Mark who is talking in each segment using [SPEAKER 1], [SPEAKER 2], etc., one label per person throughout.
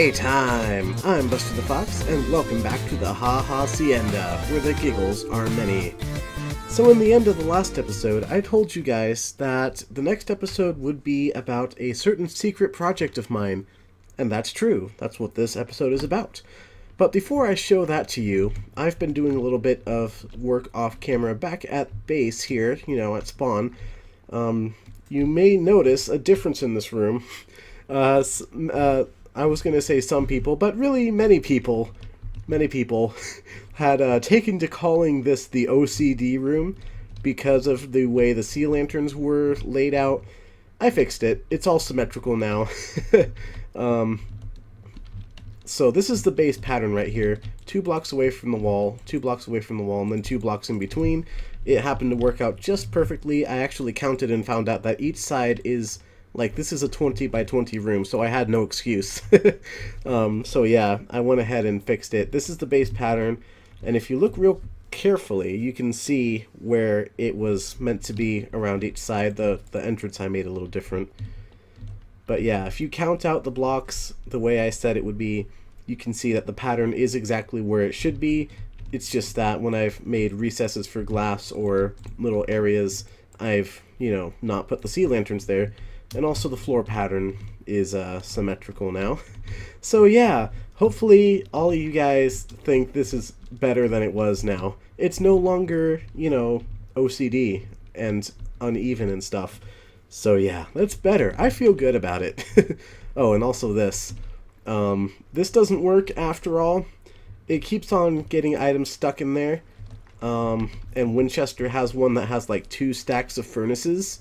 [SPEAKER 1] Playtime! I'm Buster the Fox, and welcome back to the HaHaCienda, where the giggles are many. So in the end of the last episode, I told you guys that the next episode would be about a certain secret project of mine. And that's true, that's what this episode is about. But before I show that to you, I've been doing a little bit of work off camera back at base here, at spawn. You may notice a difference in this room. I was going to say some people, but really many people had taken to calling this the OCD room because of the way the sea lanterns were laid out. I fixed it. It's all symmetrical now. So this is the base pattern right here. 2 blocks away from the wall, 2 blocks away from the wall, and then 2 blocks in between. It happened to work out just perfectly. I actually counted and found out that each side is... this is a 20 by 20 room, so I had no excuse. So yeah, I went ahead and fixed it. This is the base pattern, and if you look real carefully, you can see where it was meant to be around each side. The entrance I made a little different. But yeah, if you count out the blocks the way I said it would be, you can see that the pattern is exactly where it should be. It's just that when I've made recesses for glass or little areas, I've, not put the sea lanterns there. And also the floor pattern is symmetrical now. So yeah, hopefully all of you guys think this is better than it was now. It's no longer, OCD and uneven and stuff. So yeah, that's better. I feel good about it. Oh, and also this. This doesn't work after all. It keeps on getting items stuck in there. And Winchester has one that has like 2 stacks of furnaces.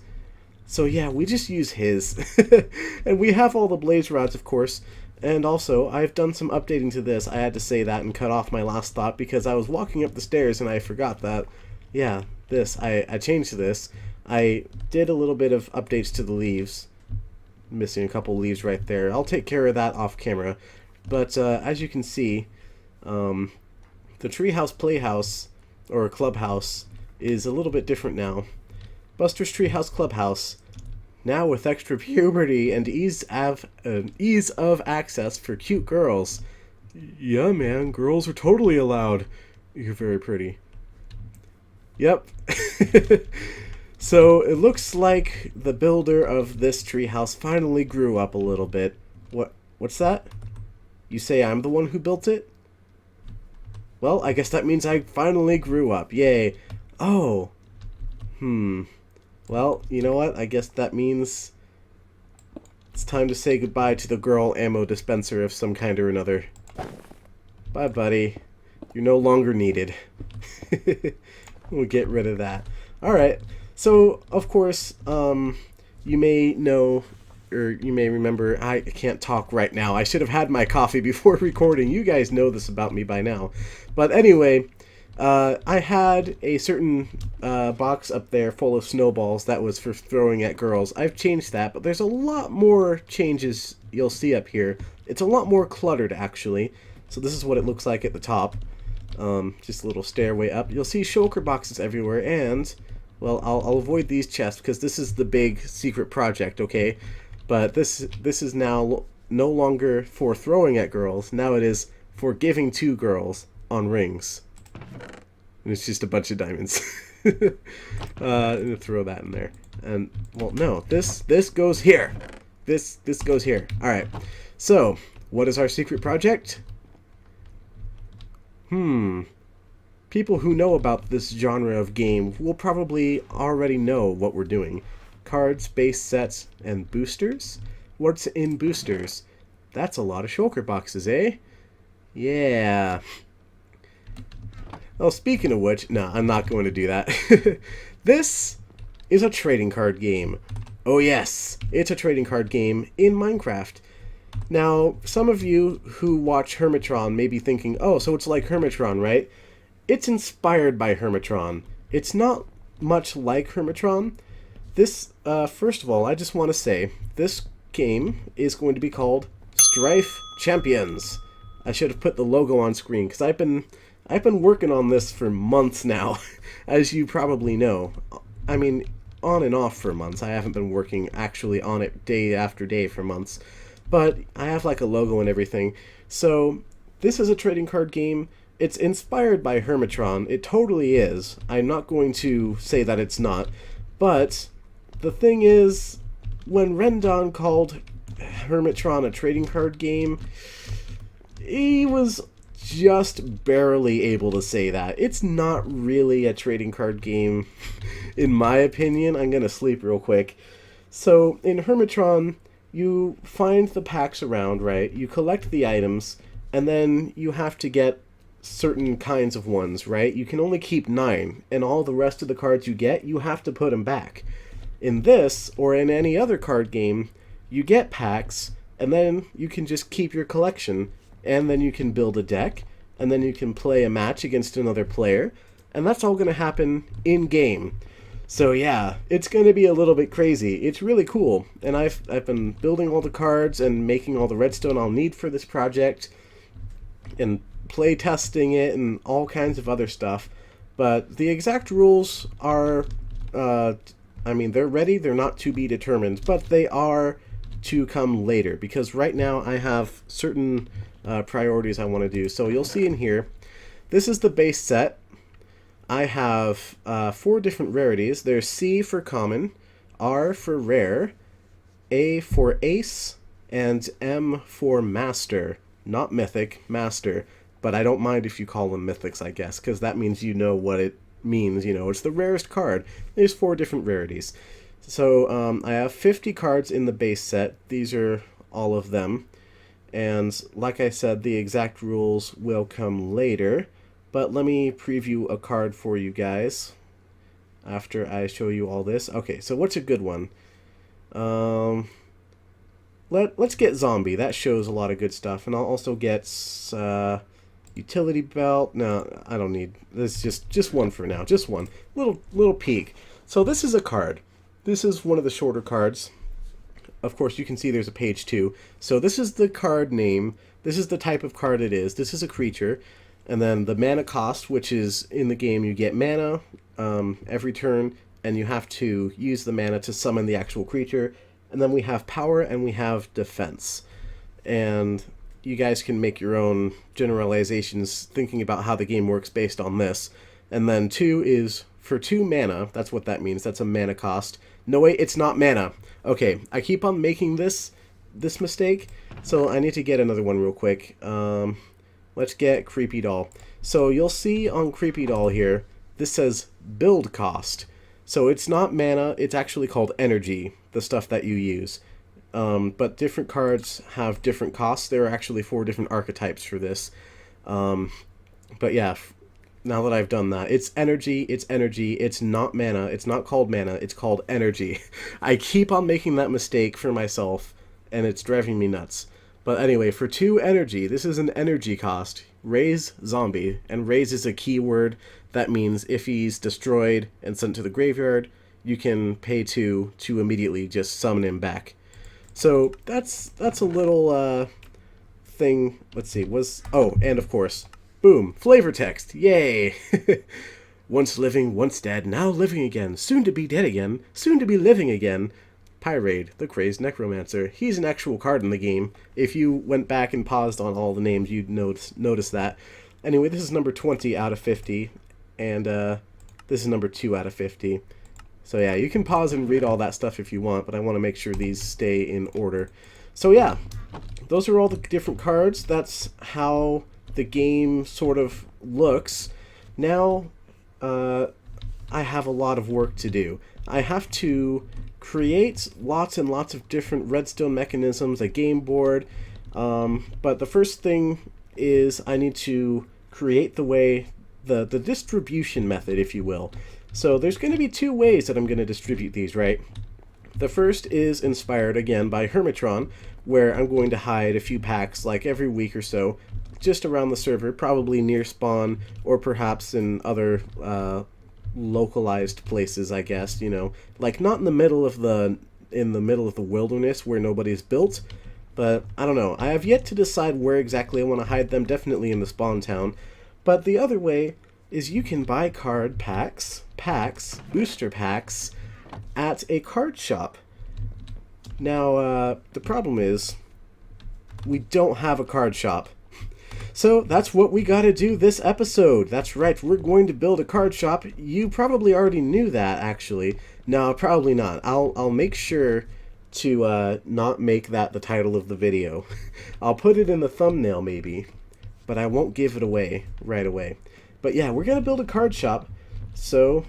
[SPEAKER 1] So yeah, we just use his. And we have all the blaze rods, of course. And also, I've done some updating to this. I had to say that and cut off my last thought because I was walking up the stairs and I forgot that. Yeah, I changed this. I did a little bit of updates to the leaves. Missing a couple leaves right there. I'll take care of that off camera. But as you can see, the treehouse playhouse, or clubhouse, is a little bit different now. Buster's Treehouse Clubhouse, now with extra puberty and ease of access for cute girls. Yeah, man, girls are totally allowed. You're very pretty. Yep. So it looks like the builder of this treehouse finally grew up a little bit. What's that? You say I'm the one who built it? Well, I guess that means I finally grew up. Yay. Oh. Well, you know what? I guess that means it's time to say goodbye to the girl ammo dispenser of some kind or another. Bye, buddy. You're no longer needed. We'll get rid of that. Alright, so, of course, you may know, or you may remember, I can't talk right now. I should have had my coffee before recording. You guys know this about me by now. But anyway... I had a certain box up there full of snowballs that was for throwing at girls. I've changed that, but there's a lot more changes you'll see up here. It's a lot more cluttered, actually. So this is what it looks like at the top. Just a little stairway up. You'll see shulker boxes everywhere, and, well, I'll avoid these chests because this is the big secret project, okay? But this is now no longer for throwing at girls. Now it is for giving to girls on rings. And it's just a bunch of diamonds. I'm gonna throw that in there. And, well, no, this goes here. This goes here. Alright. So, what is our secret project? People who know about this genre of game will probably already know what we're doing. Cards, base sets, and boosters? What's in boosters? That's a lot of shulker boxes, eh? Yeah. Well, speaking of which, no, I'm not going to do that. This is a trading card game. Oh yes, it's a trading card game in Minecraft. Now, some of you who watch Hermitron may be thinking, oh, so it's like Hermitron, right? It's inspired by Hermitron. It's not much like Hermitron. This, first of all, I just want to say, this game is going to be called Strife Champions. I should have put the logo on screen, because I've been working on this for months now, as you probably know. I mean, on and off for months. I haven't been working actually on it day after day for months. but I have like a logo and everything. So this is a trading card game. It's inspired by Hermitron. It totally is. I'm not going to say that it's not. But the thing is, when Rendon called Hermitron a trading card game, he was just barely able to say that. It's not really a trading card game, in my opinion. I'm gonna sleep real quick. So, in Hermitron, you find the packs around, right? You collect the items, and then you have to get certain kinds of ones, right? You can only keep 9, and all the rest of the cards you get, you have to put them back. In this, or in any other card game, you get packs, and then you can just keep your collection, and then you can build a deck, and then you can play a match against another player, and that's all going to happen in-game. So yeah, it's going to be a little bit crazy. It's really cool, and I've been building all the cards and making all the redstone I'll need for this project, and play testing it, and all kinds of other stuff. But the exact rules are, I mean, they're ready, they're not to be determined, but they are to come later, because right now I have certain priorities I want to do. So you'll see in here, this is the base set. I have 4 different rarities. There's C for common, R for rare, A for ace, and M for master. Not mythic, master, but I don't mind if you call them mythics, I guess, because that means you know what it means. You know, it's the rarest card. There's 4 different rarities. So I have 50 cards in the base set. These are all of them. And like I said, the exact rules will come later. But let me preview a card for you guys after I show you all this. Okay, so what's a good one? Let's get Zombie. That shows a lot of good stuff. And I'll also get Utility Belt. No, I don't need this. Just one for now. Just one. Little peek. So this is a card. This is one of the shorter cards. Of course, you can see there's a page 2. So this is the card name. This is the type of card it is. This is a creature. And then the mana cost, which is in the game, you get mana every turn, and you have to use the mana to summon the actual creature. And then we have power and we have defense. And you guys can make your own generalizations thinking about how the game works based on this. And then 2 is for 2 mana. That's what that means. That's a mana cost. No, wait, it's not mana. Okay, I keep on making this mistake, so I need to get another one real quick. Let's get Creepy Doll. So you'll see on Creepy Doll here, this says build cost. So it's not mana, it's actually called energy, the stuff that you use. But different cards have different costs. There are actually 4 different archetypes for this. But yeah, now that I've done that, it's energy, it's not mana, it's not called mana, it's called energy. I keep on making that mistake for myself, and it's driving me nuts. But anyway, for 2 energy, this is an energy cost. Raise Zombie, and raise is a keyword. That means if he's destroyed and sent to the graveyard, you can pay 2 to immediately just summon him back. So that's a little thing. Let's see, oh, and of course, boom, flavor text, yay! Once living, once dead, now living again, soon to be dead again, soon to be living again. Pyrade, the crazed necromancer. He's an actual card in the game. If you went back and paused on all the names, you'd notice that. Anyway, this is number 20 out of 50, and this is number 2 out of 50. So yeah, you can pause and read all that stuff if you want, but I want to make sure these stay in order. So yeah, those are all the different cards. That's how the game sort of looks. Now, I have a lot of work to do. I have to create lots and lots of different redstone mechanisms, a game board, but the first thing is I need to create the distribution method, if you will. So there's going to be 2 ways that I'm going to distribute these, right? The first is inspired, again, by Hermitron, where I'm going to hide a few packs, like every week or so, just around the server, probably near spawn, or perhaps in other localized places, I guess, you know, like not in the middle of the wilderness where nobody's built, but I don't know. I have yet to decide where exactly I want to hide them, definitely in the spawn town. But the other way is you can buy card packs, booster packs, at a card shop. Now, the problem is, we don't have a card shop. So that's what we gotta do this episode. That's right, we're going to build a card shop. You probably already knew that, actually. No, probably not. I'll make sure to not make that the title of the video. I'll put it in the thumbnail maybe, but I won't give it away right away. But yeah, we're gonna build a card shop so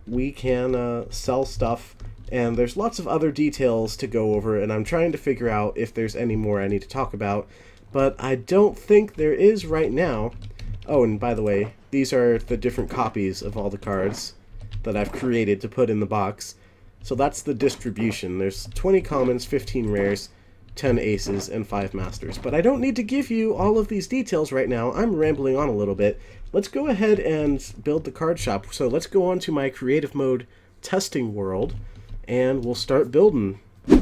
[SPEAKER 1] we can sell stuff, and there's lots of other details to go over, and I'm trying to figure out if there's any more I need to talk about, but I don't think there is right now. Oh, and by the way, these are the different copies of all the cards that I've created to put in the box. So that's the distribution. There's 20 commons, 15 rares, 10 aces, and 5 masters. But I don't need to give you all of these details right now. I'm rambling on a little bit. Let's go ahead and build the card shop. So let's go on to my creative mode testing world, and we'll start building.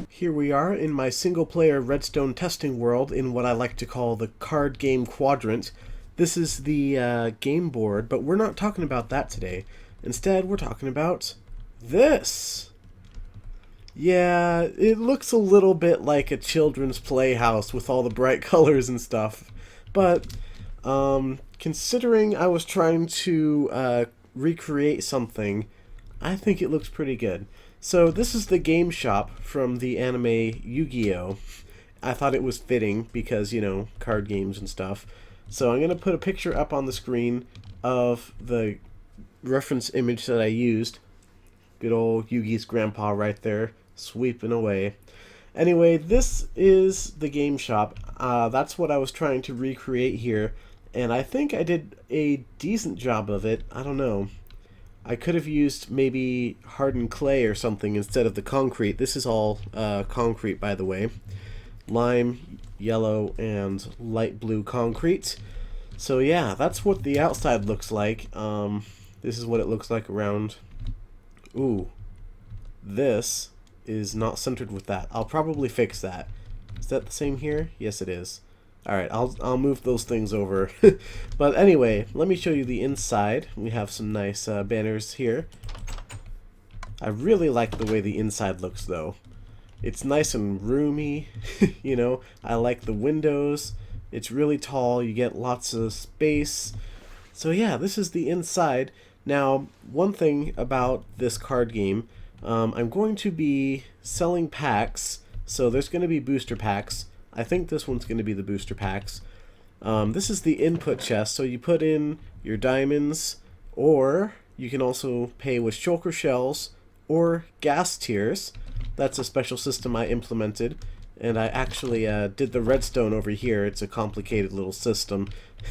[SPEAKER 1] Here we are in my single player redstone testing world in what I like to call the card game quadrant. This is the game board, but we're not talking about that today. Instead, we're talking about this. Yeah, it looks a little bit like a children's playhouse with all the bright colors and stuff, but considering I was trying to recreate something, I think it looks pretty good. So this is the game shop from the anime Yu-Gi-Oh! I thought it was fitting because, you know, card games and stuff. So I'm going to put a picture up on the screen of the reference image that I used. Good old Yugi's grandpa right there, sweeping away. Anyway, this is the game shop. That's what I was trying to recreate here, and I think I did a decent job of it. I don't know. I could have used maybe hardened clay or something instead of the concrete. This is all concrete, by the way. Lime, yellow, and light blue concrete. So yeah, that's what the outside looks like. This is what it looks like around. Ooh, this is not centered with that. I'll probably fix that. Is that the same here? Yes, it is. Alright, I'll move those things over. But anyway, let me show you the inside. We have some nice banners here. I really like the way the inside looks, though. It's nice and roomy, you know. I like the windows. It's really tall. You get lots of space. So yeah, this is the inside. Now, one thing about this card game, I'm going to be selling packs. So there's going to be booster packs. I think this one's going to be the booster packs. This is the input chest, so you put in your diamonds, or you can also pay with shulker shells or gas tiers. That's a special system I implemented, and I actually did the redstone over here. It's a complicated little system.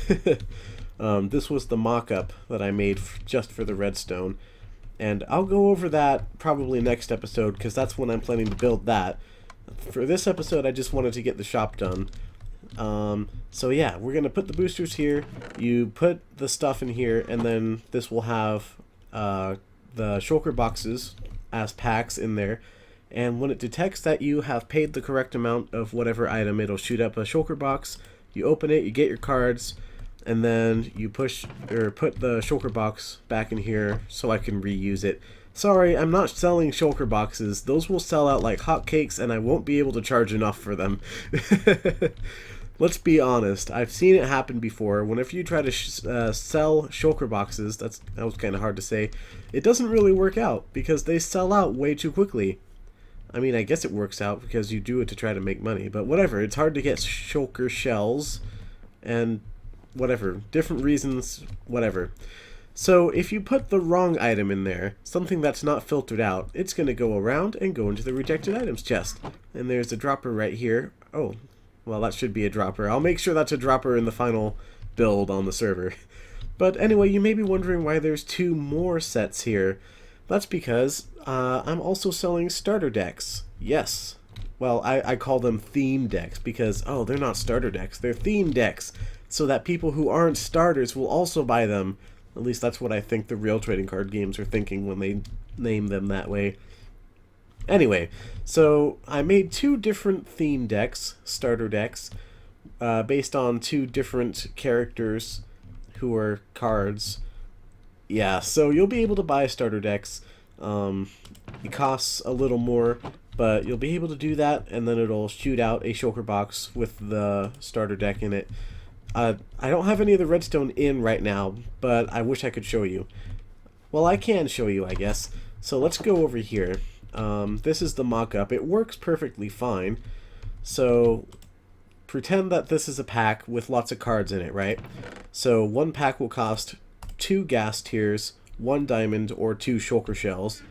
[SPEAKER 1] This was the mock-up that I made just for the redstone, and I'll go over that probably next episode, because that's when I'm planning to build that. For this episode, I just wanted to get the shop done. So yeah, we're going to put the boosters here. You put the stuff in here, and then this will have the shulker boxes as packs in there. And when it detects that you have paid the correct amount of whatever item, it'll shoot up a shulker box. You open it, you get your cards, and then you push or put the shulker box back in here so I can reuse it. Sorry, I'm not selling shulker boxes. Those will sell out like hotcakes, and I won't be able to charge enough for them. Let's be honest. I've seen it happen before. Whenever you try to sell shulker boxes, that was kind of hard to say, it doesn't really work out because they sell out way too quickly. I mean, I guess it works out because you do it to try to make money, but whatever. It's hard to get shulker shells and whatever. Different reasons, whatever. So if you put the wrong item in there, something that's not filtered out, it's going to go around and go into the rejected items chest. And there's a dropper right here. Oh, well, that should be a dropper. I'll make sure that's a dropper in the final build on the server. But anyway, you may be wondering why there's 2 more sets here. That's because I'm also selling starter decks. Yes. Well, I call them theme decks because, oh, they're not starter decks. They're theme decks, so that people who aren't starters will also buy them. At least that's what I think the real trading card games are thinking when they name them that way. Anyway, so I made 2 different theme decks, starter decks, based on 2 different characters who are cards. Yeah, so you'll be able to buy starter decks. It costs a little more, But you'll be able to do that, and then it'll shoot out a shulker box with the starter deck in it. I don't have any of the redstone in right now, but I wish I could show you. Well, I can show you, I guess. So let's go over here. This is the mock-up. It works perfectly fine. So pretend that this is a pack with lots of cards in it, right? So one pack will cost 2 gas tiers, 1 diamond, or 2 shulker shells.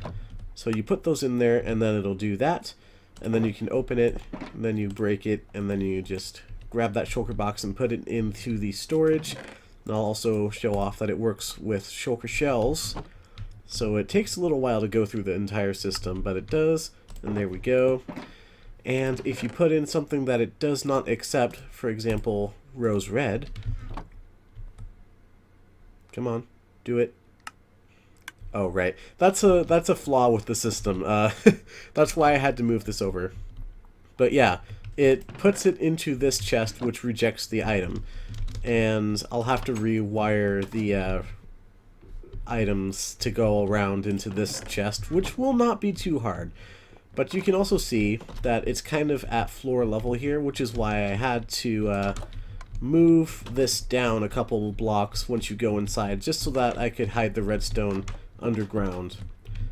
[SPEAKER 1] So you put those in there, and then it'll do that. And then you can open it, and then you break it, and then you just grab that shulker box and put it into the storage. And I'll also show off that it works with shulker shells. So it takes a little while to go through the entire system, but it does. And there we go. And if you put in something that it does not accept, for example, rose red. Come on, do it. Oh, right. That's a flaw with the system. That's why I had to move this over. But yeah, it puts it into this chest, which rejects the item. And I'll have to rewire the items to go around into this chest, which will not be too hard. But you can also see that it's kind of at floor level here, which is why I had to move this down a couple blocks once you go inside, just so that I could hide the redstone underground.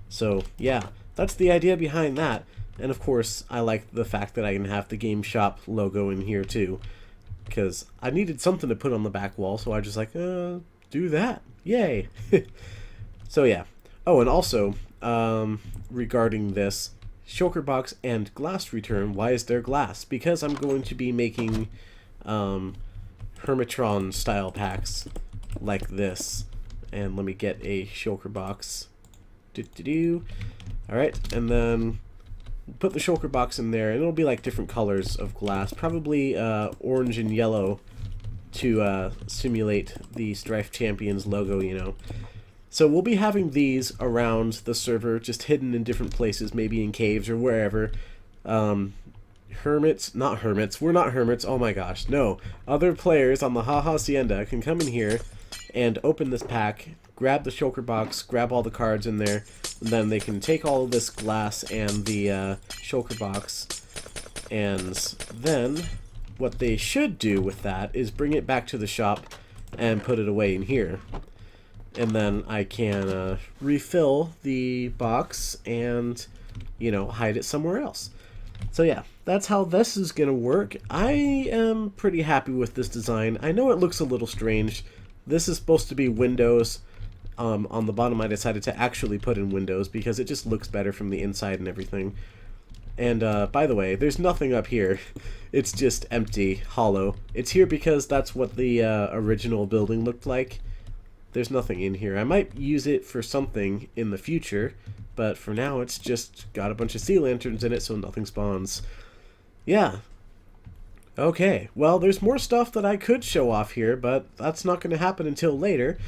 [SPEAKER 1] So yeah, that's the idea behind that. And of course, I like the fact that I can have the Game Shop logo in here too, because I needed something to put on the back wall, so I just like, do that. Yay! So yeah. Oh, and also, regarding this, shulker box and glass return, why is there glass? Because I'm going to be making Hermitron style packs like this. And let me get a shulker box. Alright, and then put the shulker box in there, and it'll be like different colors of glass, probably orange and yellow to simulate the Strife Champions logo, you know. So we'll be having these around the server, just hidden in different places, maybe in caves or wherever. Hermits, not hermits, we're not hermits, oh my gosh, no. Other players on the HaHaCienda can come in here and open this pack, grab the shulker box, grab all the cards in there, and then they can take all of this glass and the shulker box, and then what they should do with that is bring it back to the shop and put it away in here. And then I can refill the box and, you know, hide it somewhere else. So yeah, that's how this is going to work. I am pretty happy with this design. I know it looks a little strange. This is supposed to be windows. On the bottom I decided to actually put in windows because it just looks better from the inside and everything. And by the way, there's nothing up here. It's just empty, hollow. It's here because that's what the original building looked like. There's nothing in here. I might use it for something in the future, but for now it's just got a bunch of sea lanterns in it so nothing spawns. Yeah. Okay, well there's more stuff that I could show off here, but that's not going to happen until later,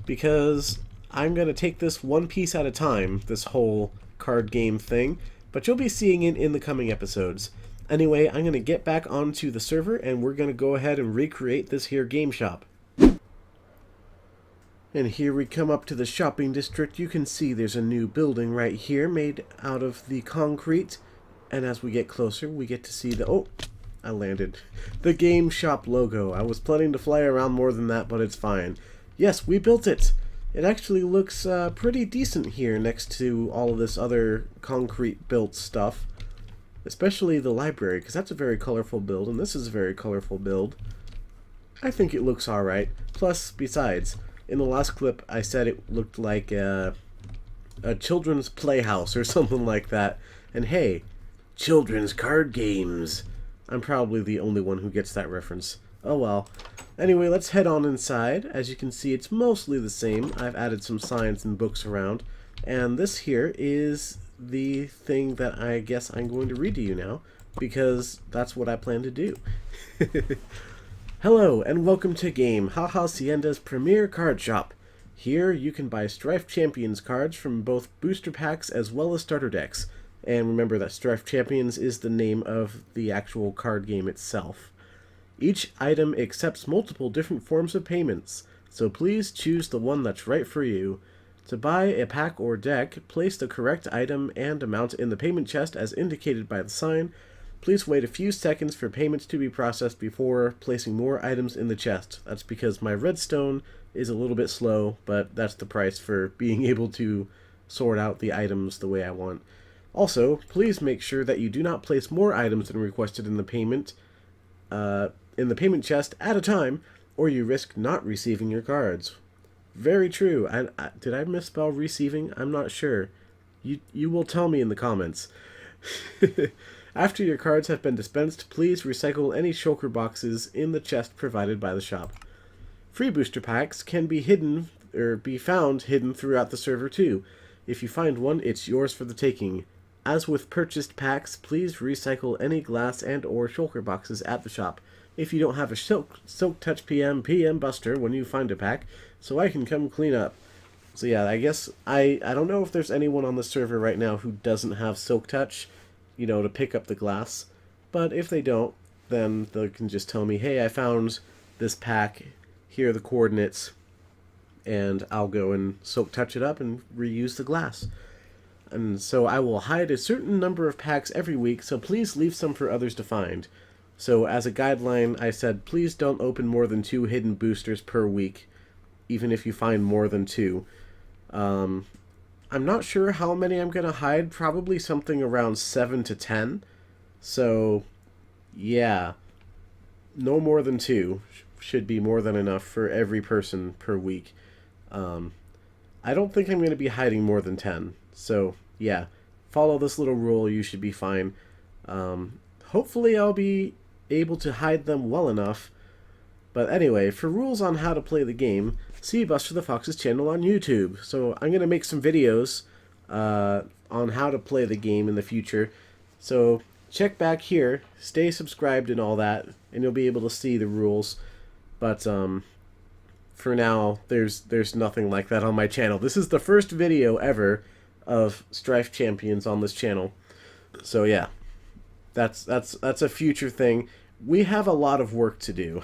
[SPEAKER 1] because I'm going to take this one piece at a time, this whole card game thing, but you'll be seeing it in the coming episodes. Anyway, I'm going to get back onto the server, and we're going to go ahead and recreate this here game shop. And here we come up to the shopping district. You can see there's a new building right here made out of the concrete. And as we get closer, we get to see the... Oh, I landed. The game shop logo. I was planning to fly around more than that, but it's fine. Yes, we built it. It actually looks pretty decent here next to all of this other concrete built stuff. Especially the library, because that's a very colorful build, and this is a very colorful build. I think it looks alright. Plus, besides... In the last clip, I said it looked like a children's playhouse or something like that. And hey, children's card games. I'm probably the only one who gets that reference. Oh well. Anyway, let's head on inside. As you can see, it's mostly the same. I've added some signs and books around. And this here is the thing that I guess I'm going to read to you now, because that's what I plan to do. Hello, and welcome to HaHaCienda's premier card shop. Here, you can buy Strife Champions cards from both booster packs as well as starter decks. And remember that Strife Champions is the name of the actual card game itself. Each item accepts multiple different forms of payments, so please choose the one that's right for you. To buy a pack or deck, place the correct item and amount in the payment chest as indicated by the sign. Please wait a few seconds for payments to be processed before placing more items in the chest. That's because my redstone is a little bit slow, but that's the price for being able to sort out the items the way I want. Also, please make sure that you do not place more items than requested in the payment chest at a time, or you risk not receiving your cards. Very true. Did I misspell receiving? I'm not sure. You will tell me in the comments. After your cards have been dispensed, please recycle any shulker boxes in the chest provided by the shop. Free booster packs can be found hidden throughout the server too. If you find one, it's yours for the taking. As with purchased packs, please recycle any glass and or shulker boxes at the shop. If you don't have a Silk Touch PM Buster when you find a pack, so I can come clean up. So yeah, I guess I don't know if there's anyone on the server right now who doesn't have Silk Touch, to pick up the glass. But if they don't, then they can just tell me, hey, I found this pack, here are the coordinates, and I'll go and Silk Touch it up and reuse the glass. And so I will hide a certain number of packs every week, so please leave some for others to find. So as a guideline, I said please don't open more than 2 hidden boosters per week, even if you find more than 2. I'm not sure how many I'm going to hide, probably something around 7 to 10. So, yeah, no more than 2 should be more than enough for every person per week. I don't think I'm going to be hiding more than 10. So, yeah, follow this little rule, you should be fine. Hopefully I'll be able to hide them well enough. But anyway, for rules on how to play the game, see Buster the Fox's channel on YouTube. So I'm going to make some videos on how to play the game in the future. So check back here, stay subscribed and all that, and you'll be able to see the rules. But for now, there's nothing like that on my channel. This is the first video ever of Strife Champions on this channel. So yeah, that's a future thing. We have a lot of work to do.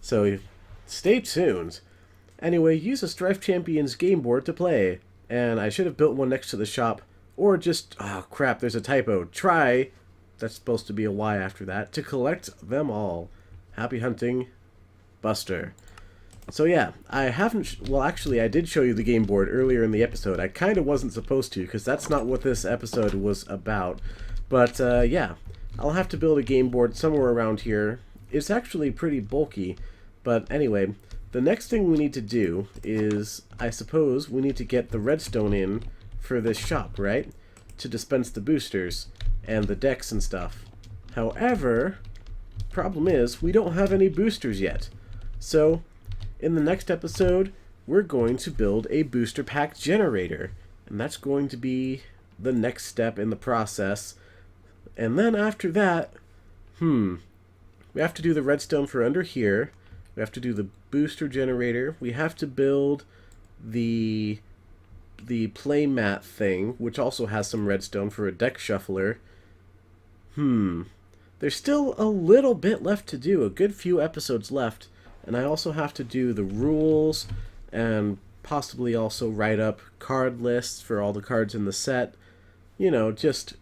[SPEAKER 1] So stay tuned. Anyway, use a Strife Champions game board to play. And I should have built one next to the shop. Or just, oh crap, there's a typo. Try, that's supposed to be a Y after that, to collect them all. Happy hunting, Buster. So yeah, I haven't, well actually I did show you the game board earlier in the episode. I kind of wasn't supposed to, because that's not what this episode was about. But yeah, I'll have to build a game board somewhere around here. It's actually pretty bulky, but anyway, the next thing we need to do is, I suppose, we need to get the redstone in for this shop, right? To dispense the boosters and the decks and stuff. However, problem is, we don't have any boosters yet. So, in the next episode, we're going to build a booster pack generator. And that's going to be the next step in the process. And then after that, we have to do the redstone for under here. We have to do the booster generator. We have to build the play mat thing, which also has some redstone for a deck shuffler. There's still a little bit left to do, a good few episodes left. And I also have to do the rules and possibly also write up card lists for all the cards in the set. Just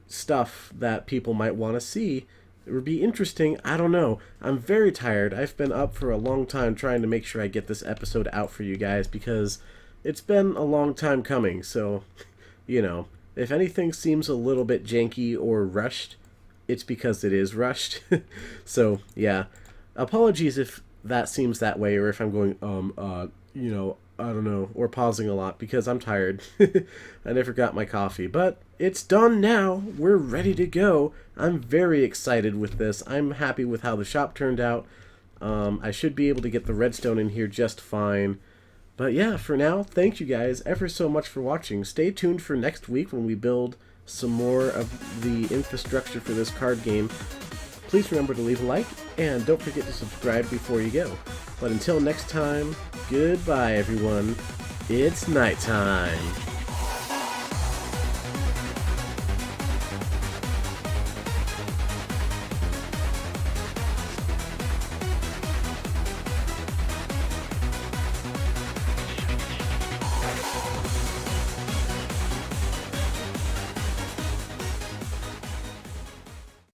[SPEAKER 1] stuff that people might want to see. It would be interesting. I don't know. I'm very tired. I've been up for a long time trying to make sure I get this episode out for you guys because it's been a long time coming. So, if anything seems a little bit janky or rushed, it's because it is rushed. So, yeah. Apologies if that seems that way or if I'm going, I don't know, or pausing a lot because I'm tired. I never got my coffee, but it's done now. We're ready to go. I'm very excited with this. I'm happy with how the shop turned out. I should be able to get the redstone in here just fine. But yeah, for now, thank you guys ever so much for watching. Stay tuned for next week when we build some more of the infrastructure for this card game. Please remember to leave a like, and don't forget to subscribe before you go. But until next time, goodbye everyone. It's nighttime.